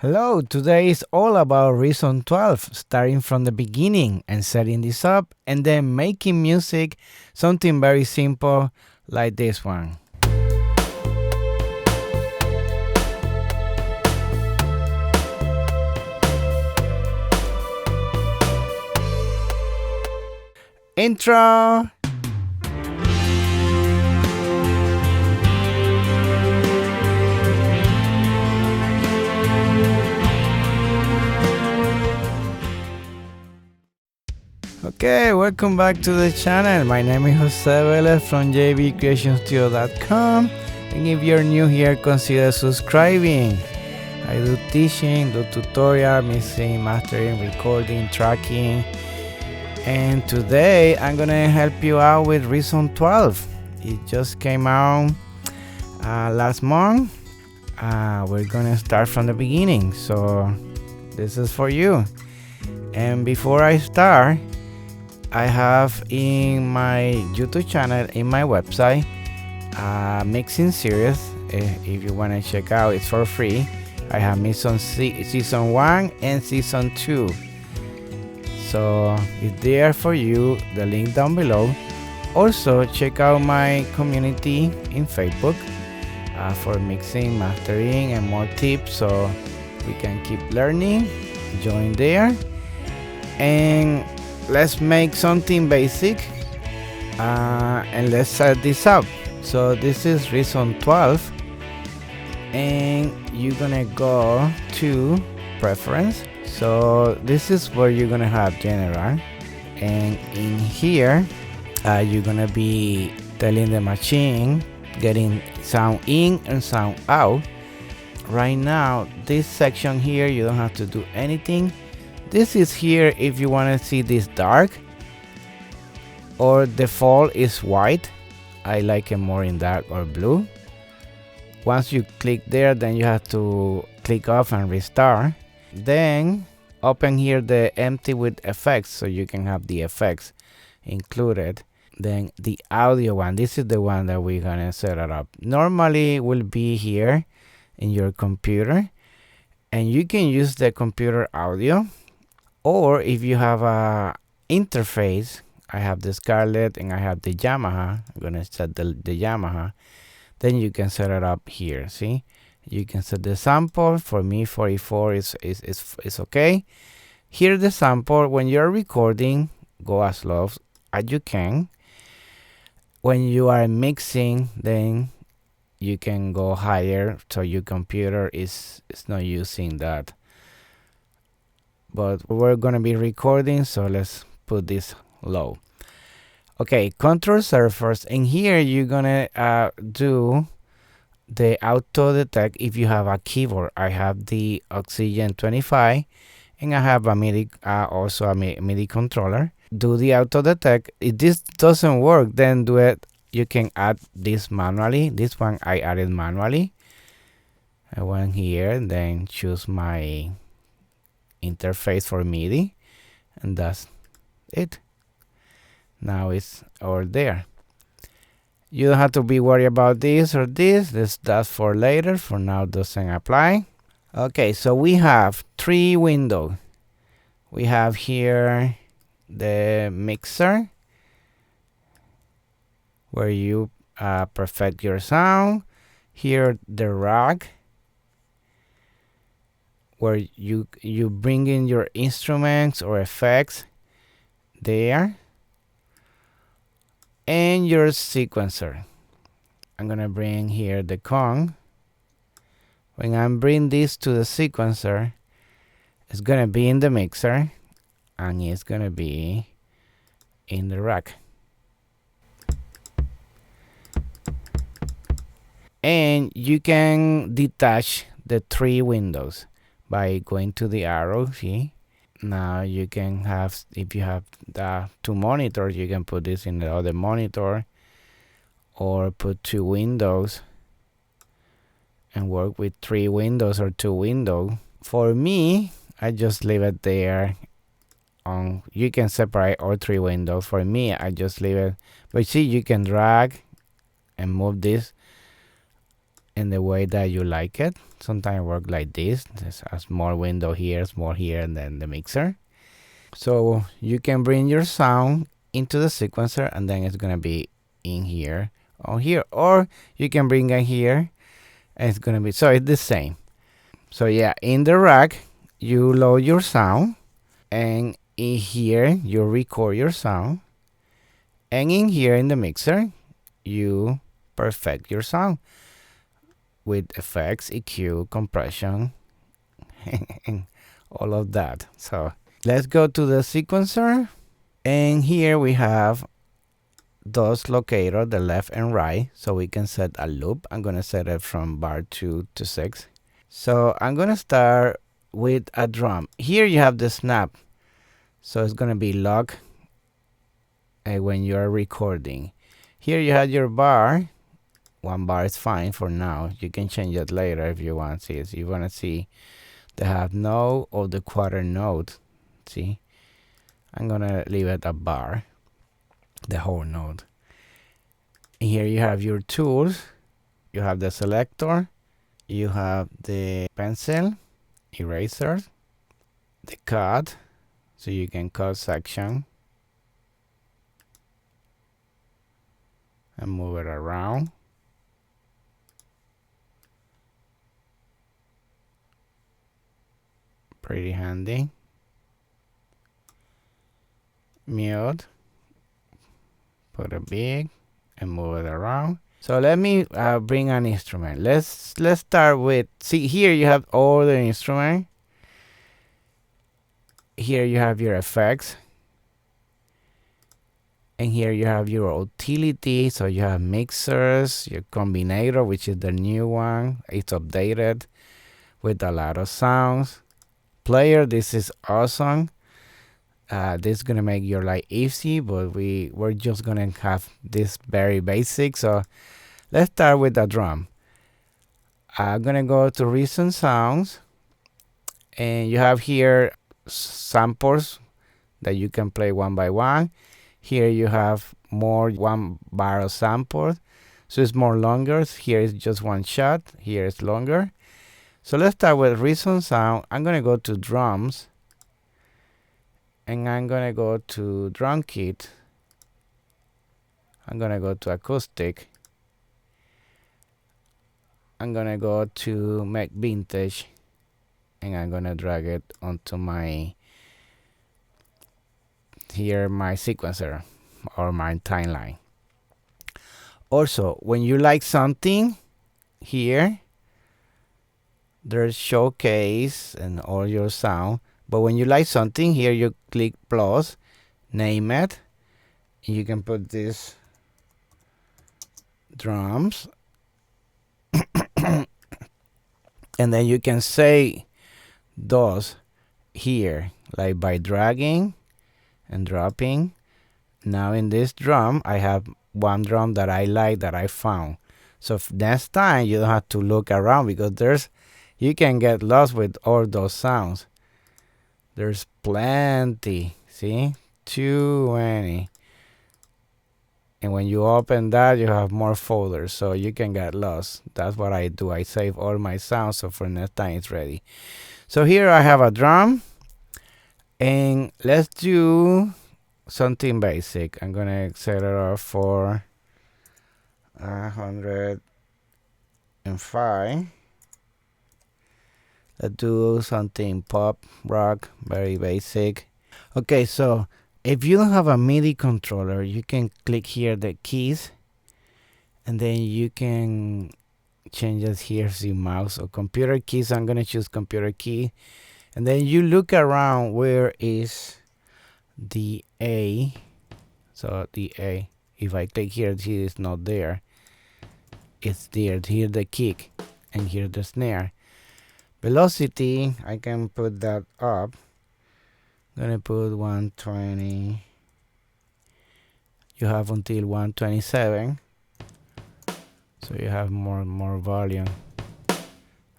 Hello, today is all about Reason 12, starting from the beginning and setting this up and then making music, something very simple like this one. Intro! Okay, welcome back to the channel. My name is Jose Velez from jvcreationstudio.com, and if you're new here, consider subscribing. I do teaching, do tutorial, mixing, mastering, recording, tracking, and today I'm gonna help you out with Reason 12. It just came out last month. We're gonna start from the beginning, so this is for you. And before I start, I have in my YouTube channel, in my website, mixing series. If you want to check out, it's for free. I have mixed season 1 and season 2. So it's there for you, the link down below. Also check out my community in Facebook for mixing, mastering, and more tips, so we can keep learning. Join there and let's make something basic and let's set this up. So this is Reason 12, and you're gonna go to preference. So this is where you're gonna have general, and in here you're gonna be telling the machine getting sound in and sound out. Right now this section here, you don't have to do anything. This is here if you want to see this dark, or default is white. I like it more in dark or blue. Once you click there, then you have to click off and restart. Then open here the empty with effects, so you can have the effects included. Then the audio one, this is the one that we're gonna set it up. Normally it will be here in your computer, and you can use the computer audio. Or if you have a interface, I have the Scarlett and I have the Yamaha. I'm gonna set the Yamaha. Then you can set it up here. See, you can set the sample. For me, 44 is okay. Here the sample. When you're recording, go as low as you can. When you are mixing, then you can go higher, so your computer is not using that. But we're gonna be recording, so let's put this low. Okay, control surface, and here you're gonna do the auto detect if you have a keyboard. I have the Oxygen 25, and I have a MIDI, also a MIDI controller. Do the auto detect. If this doesn't work, then do it. You can add this manually. This one I added manually. I went here and then choose my interface for MIDI, and that's it. Now it's over there. You don't have to be worried about this or this. That's for later. For now, doesn't apply. Okay, so we have 3 windows. We have here the mixer, where you perfect your sound. Here the rack, where you bring in your instruments or effects there, and your sequencer. I'm gonna bring here the Kong. When I bring this to the sequencer, it's gonna be in the mixer and it's gonna be in the rack. And you can detach the 3 windows by going to the arrow. See, now you can have, if you have the 2 monitors, you can put this in the other monitor, or put 2 windows and work with 3 windows or 2 windows. For me, I just leave it there. You can separate all 3 windows. For me, I just leave it, but see, you can drag and move this in the way that you like it. Sometimes work like this. There's a small window here, small here, and then the mixer. So you can bring your sound into the sequencer, and then it's gonna be in here, on here, or you can bring it here, and it's gonna be, so it's the same. So yeah, in the rack you load your sound, and in here you record your sound, and in here in the mixer you perfect your sound with effects, EQ, compression, and all of that. So let's go to the sequencer, and here we have those locator, the left and right, so we can set a loop. I'm gonna set it from bar 2 to 6. So I'm gonna start with a drum. Here you have the snap, so it's gonna be lock when you are recording. Here you have your bar. One bar is fine for now. You can change it later if you want. See, if you want to see the half note or the quarter note. See, I'm gonna leave it a bar, the whole note. Here you have your tools. You have the selector, you have the pencil, eraser, the cut, so you can cut section and move it around. Pretty handy. Mute, put it big and move it around. So let me bring an instrument. Let's start with, see, here you have all the instrument. Here you have your effects, and here you have your utility. So you have mixers, your combinator, which is the new one. It's updated with a lot of sounds. Player, this is awesome. This is gonna make your life easy, but we're just gonna have this very basic. So let's start with the drum. I'm gonna go to recent sounds, and you have here samples that you can play one by one. Here you have more 1 bar of samples, so it's more longer. Here is just one shot, here is longer. So let's start with recent sound. I'm gonna go to drums, and I'm gonna go to drum kit. I'm gonna go to acoustic. I'm gonna go to make vintage, and I'm gonna drag it onto my sequencer or my timeline. Also, when you like something, here there's showcase and all your sound. But when you like something, here you click plus, name it. You can put this drums, and then you can say those here, like by dragging and dropping. Now in this drum, I have one drum that I like, that I found. So next time you don't have to look around, because you can get lost with all those sounds. There's plenty, see, too many. And when you open that, you have more folders, so you can get lost. That's what I do. I save all my sounds, so for next time it's ready. So here I have a drum, and let's do something basic. I'm gonna set it up for 105. Let's do something pop, rock, very basic. Okay, so if you don't have a MIDI controller, you can click here the keys, and then you can change it here, see mouse or computer keys. I'm gonna choose computer key, and then you look around where is the A. So the A, if I click here, see it's not there. It's there. Here the kick, and here the snare. Velocity, I can put that up. I'm gonna put 120. You have until 127, so you have more volume.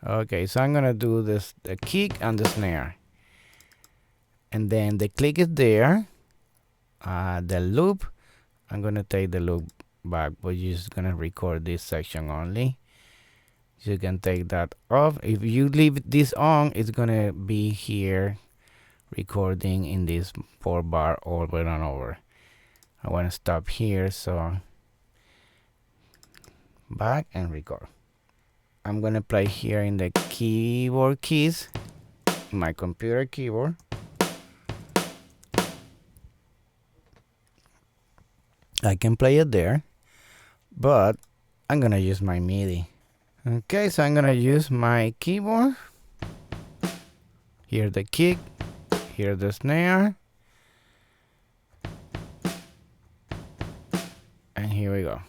Okay, so I'm gonna do this, the kick and the snare, and then the click is there. The loop, I'm gonna take the loop back, but you're just gonna record this section only. You can take that off. If you leave this on, it's gonna be here recording in this 4 bar over and over. I want to stop here, so back and record. I'm gonna play here in the keyboard keys, my computer keyboard. I can play it there, but I'm gonna use my Midi. Okay, so I'm gonna use my keyboard. Here the kick, here the snare, and here we go.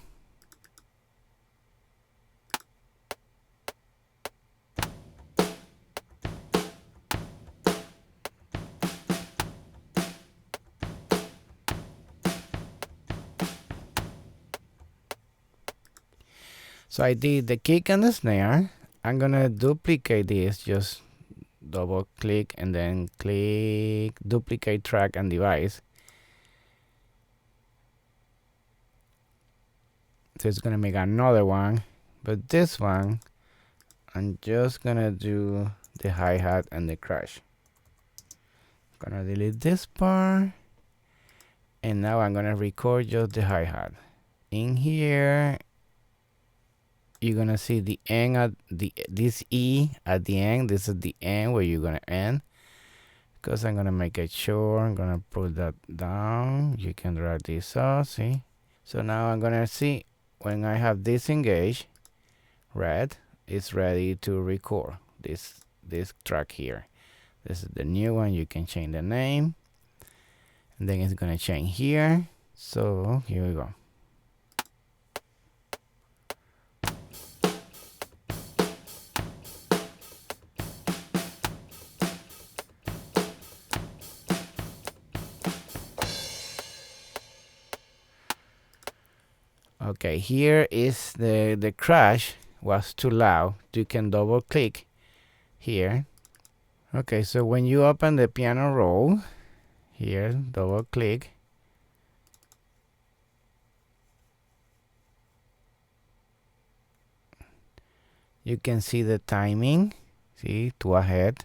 So I did the kick and the snare. I'm gonna duplicate this, just double click and then click duplicate track and device. So it's gonna make another one, but this one I'm just gonna do the hi-hat and the crash. I'm gonna delete this part, and now I'm gonna record just the hi-hat. In here you're gonna see the end at this E at the end. This is the end where you're gonna end, because I'm gonna make it sure. I'm gonna put that down. You can drag this out, see? So now I'm gonna see when I have this engaged red, it's ready to record this track here. This is the new one. You can change the name, and then it's gonna change here. So here we go. Okay, here is the crash was too loud. You can double click here. Okay, so when you open the piano roll, here, double click. You can see the timing, see, 2 ahead.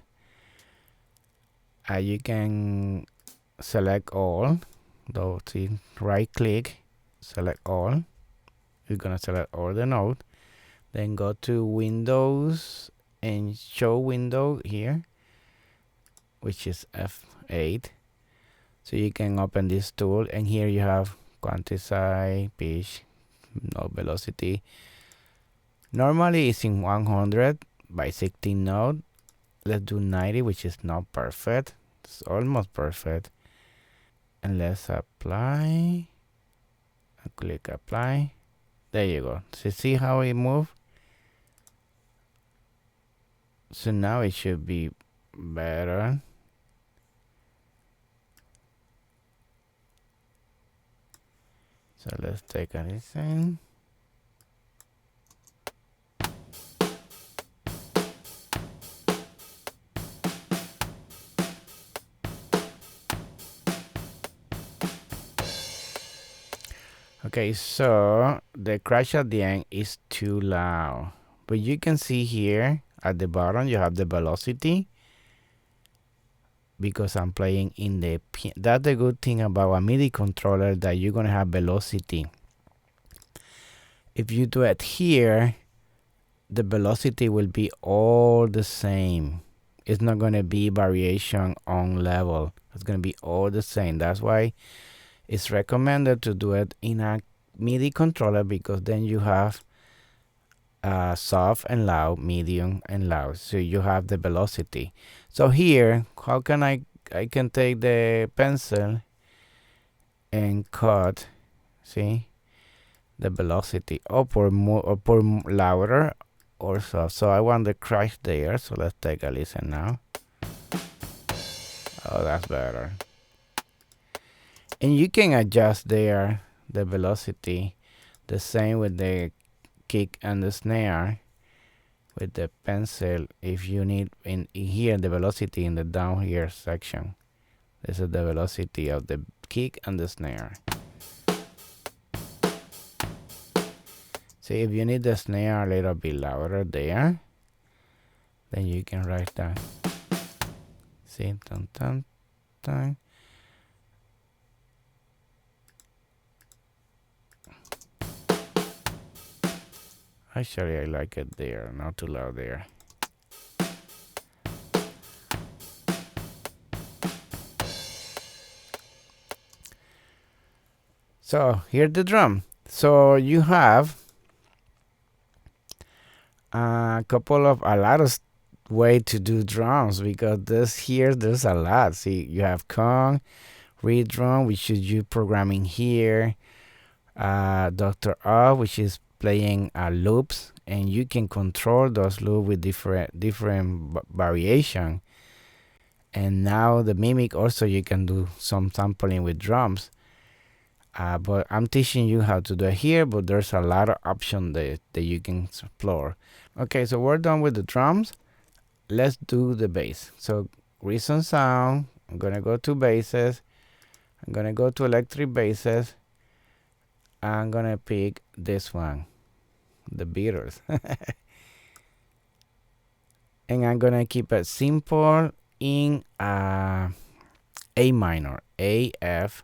You can select all, though, see, right click, select all. You're gonna select all the note, then go to Windows and show window here, which is F8. So you can open this tool, and here you have quantize, pitch, note velocity. Normally it's in 100 by 16 note. Let's do 90, which is not perfect. It's almost perfect. And let's apply. Click apply. There you go. So see how it moves? So now it should be better. So let's take a listen. Okay, so the crash at the end is too loud. But you can see here at the bottom you have the velocity, because I'm playing in the that's the good thing about a MIDI controller, that you're gonna have velocity. If you do it here, the velocity will be all the same. It's not gonna be variation on level. It's gonna be all the same. That's why it's recommended to do it in a MIDI controller, because then you have soft and loud, medium and loud, so you have the velocity. So here, how can I can take the pencil and cut, see, the velocity up or more, or pour louder or soft. So I want the crash there, so let's take a listen now. Oh, that's better. And you can adjust there the velocity, the same with the kick and the snare with the pencil. If you need in here the velocity in the down here section, this is the velocity of the kick and the snare. See, if you need the snare a little bit louder there, then you can write that. See, dun, dun, dun. Actually, I like it there, not too loud there. So here's the drum. So you have a lot of way to do drums, because there's a lot. See, you have Kong, read drum, which is you programming here, Dr. O, which is playing loops, and you can control those loops with different variation. And now the mimic also, you can do some sampling with drums. But I'm teaching you how to do it here, but there's a lot of options that you can explore. Okay, so we're done with the drums. Let's do the bass. So Reason Sound, I'm gonna go to basses. I'm gonna go to electric basses. I'm gonna pick this one, the Beatles. And I'm gonna keep it simple in A minor, A, F,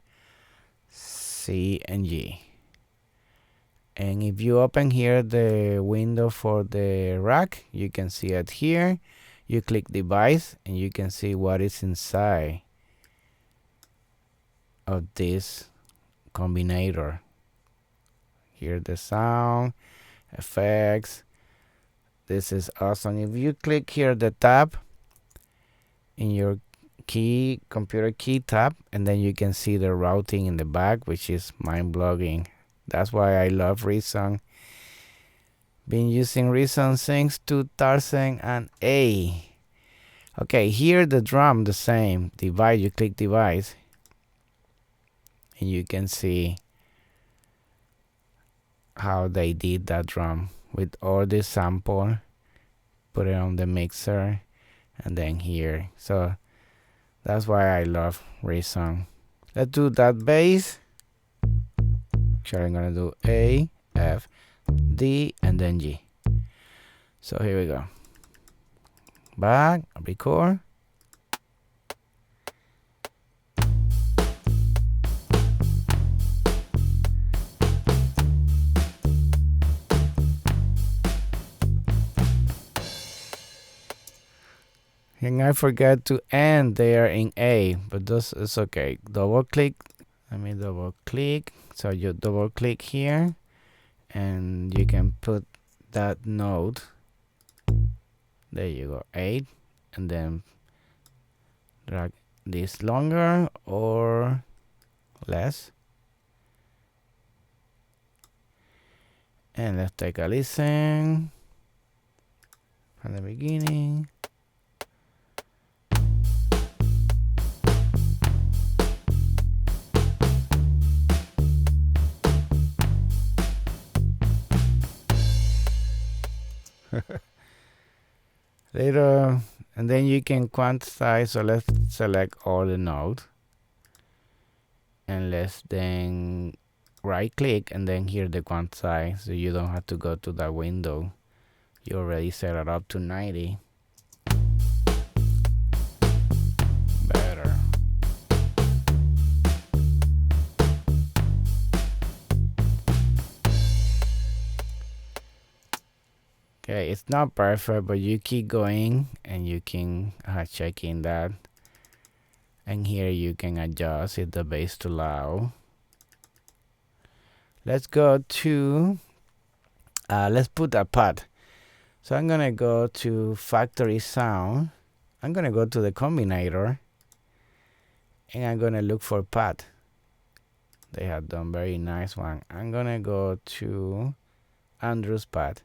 C, and G. And if you open here the window for the rack, you can see it here. You click device and you can see what is inside of this combinator. Here the sound, effects. This is awesome. If you click here the tab in your computer key tab, and then you can see the routing in the back, which is mind-blowing. That's why I love Reason. Been using Reason since 2008. Okay, here the drum, the same. Device, you click device. And you can see how they did that drum with all this sample. Put it on the mixer. And then here. So that's why I love Reason. Let's do that bass. Actually, I'm gonna do A, F, D, and then G. So here we go. Back, record. And I forgot to end there in A, but this is okay. Double click. Let me double click. So you double click here, and you can put that note. There you go, 8, and then drag this longer or less. And let's take a listen from the beginning. Later, and then you can quantize. So let's select all the nodes, and let's then right click and then here the quantize, so you don't have to go to that window. You already set it up to 90. Better. Okay, it's not perfect, but you keep going and you can check in that. And here you can adjust it, the bass too loud. Let's go to, let's put a pad. So I'm gonna go to factory sound. I'm gonna go to the combinator and I'm gonna look for pad. They have done very nice one. I'm gonna go to Andrew's pad.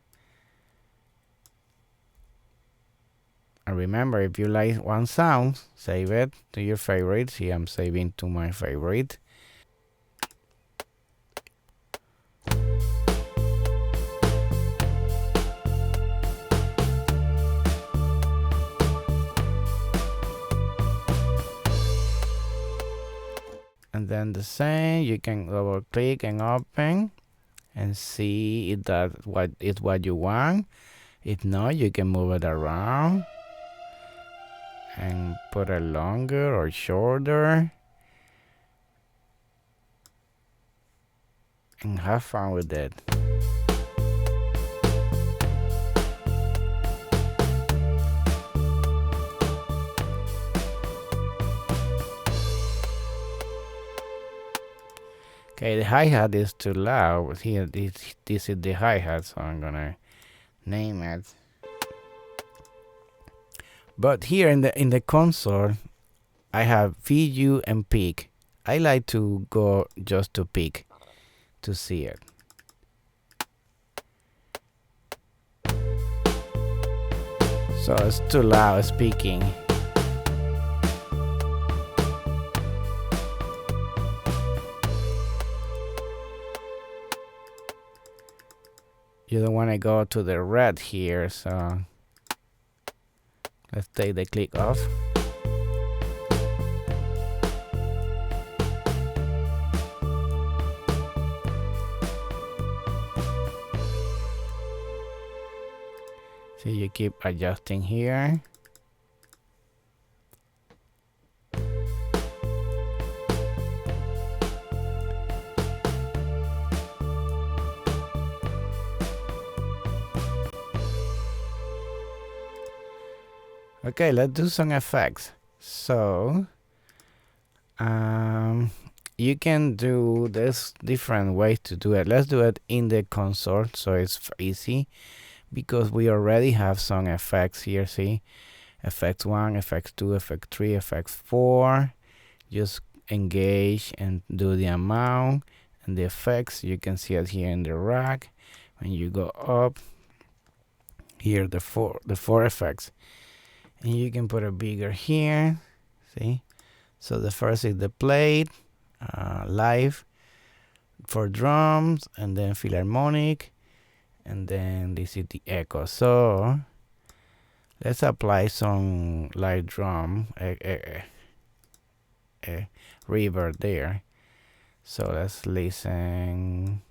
And remember, if you like one sound, save it to your favorite. See, I'm saving to my favorite. And then the same, you can double click and open. and see if that what is what you want. If not, you can move it around and put it longer or shorter and have fun with it. Okay, the hi-hat is too loud. Here, this is the hi-hat, so I'm gonna name it. But here in the console, I have VU and peak. I like to go just to peak to see it. So it's too loud speaking. You don't want to go to the red here, so let's take the click off. So you keep adjusting here. Okay, let's do some effects. So you can do this different ways to do it. Let's do it in the console so it's easy, because we already have some effects here. See, effects 1, effects 2, effect 3, effects 4. Just engage and do the amount and the effects. You can see it here in the rack. When you go up here, the four effects, and you can put it bigger here. See, so the first is the plate, live for drums, and then philharmonic, and then this is the echo. So let's apply some live drum reverb there. So let's listen.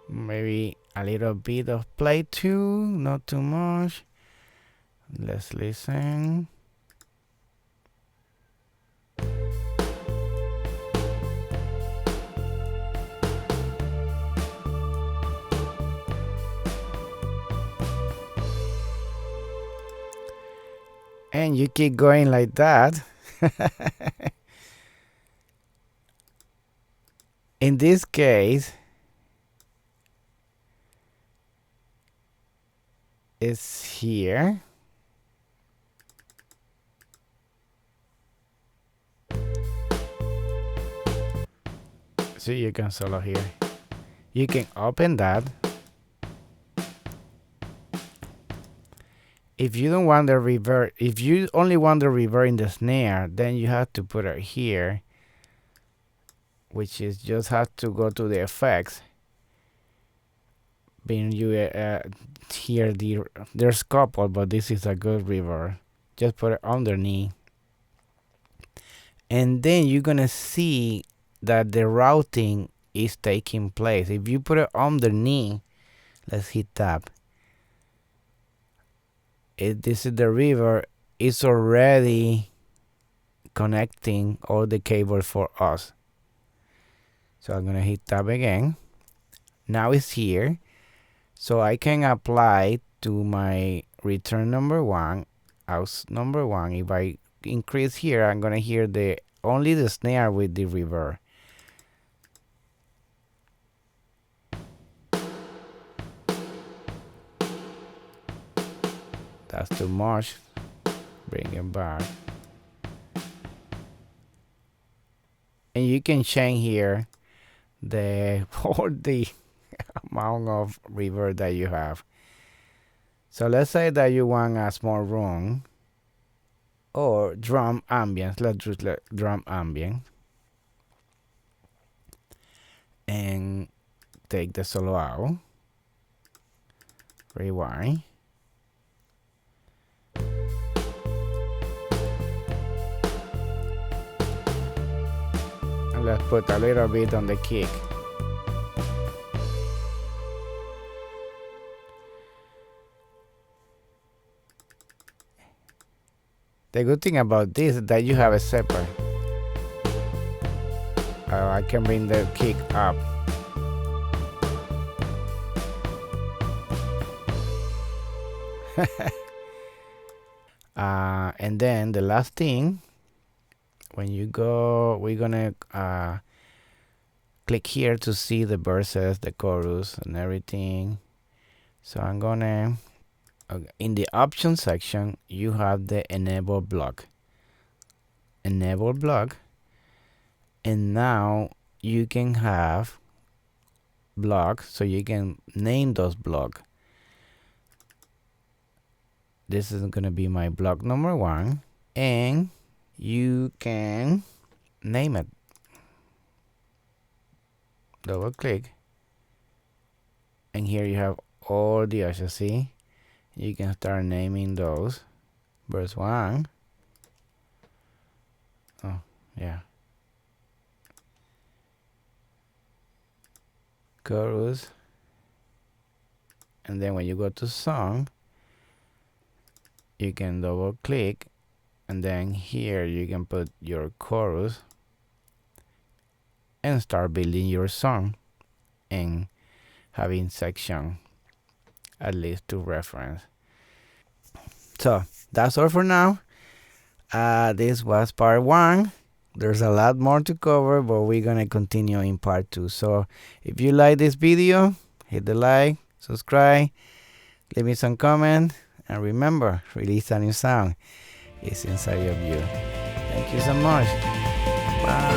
Maybe a little bit of play too, not too much. Let's listen. And you keep going like that. In this case, it's here. So you can solo here. You can open that. If you don't want the reverb, if you only want the reverb in the snare, then you have to put it here, which is just have to go to the effects. Being you here, there's couple, but this is a good reverb. Just put it underneath, and then you're gonna see that the routing is taking place. If you put it underneath, let's hit tab. This is the reverb. It's already connecting all the cable for us. So I'm gonna hit tab again. Now it's here, so I can apply to my return number 1, out number 1. If I increase here, I'm gonna hear only the snare with the reverb. That's too much. Bring it back. And you can change here all the amount of reverb that you have. So let's say that you want a small room or drum ambience. Let's do drum ambient and take the solo out. Rewind. put a little bit on the kick. The good thing about this is that you have a separate. I can bring the kick up. And then the last thing, when you go, we're gonna click here to see the verses, the chorus, and everything. So I'm gonna, in the options section, you have the enable block. Enable block. And now you can have blocks, so you can name those blocks. This is gonna be my block number 1, and you can name it. Double click, and here you have all the options. See, you can start naming those. Verse 1. Oh, yeah. Chorus. And then when you go to song, you can double click, and then here you can put your chorus and start building your song and having section at least to reference. So that's all for now. This was part 1. There's a lot more to cover, but we're gonna continue in part 2. So if you like this video, hit the like, subscribe, leave me some comment, and remember, release a new sound. It's inside of you. Thank you so much. Bye.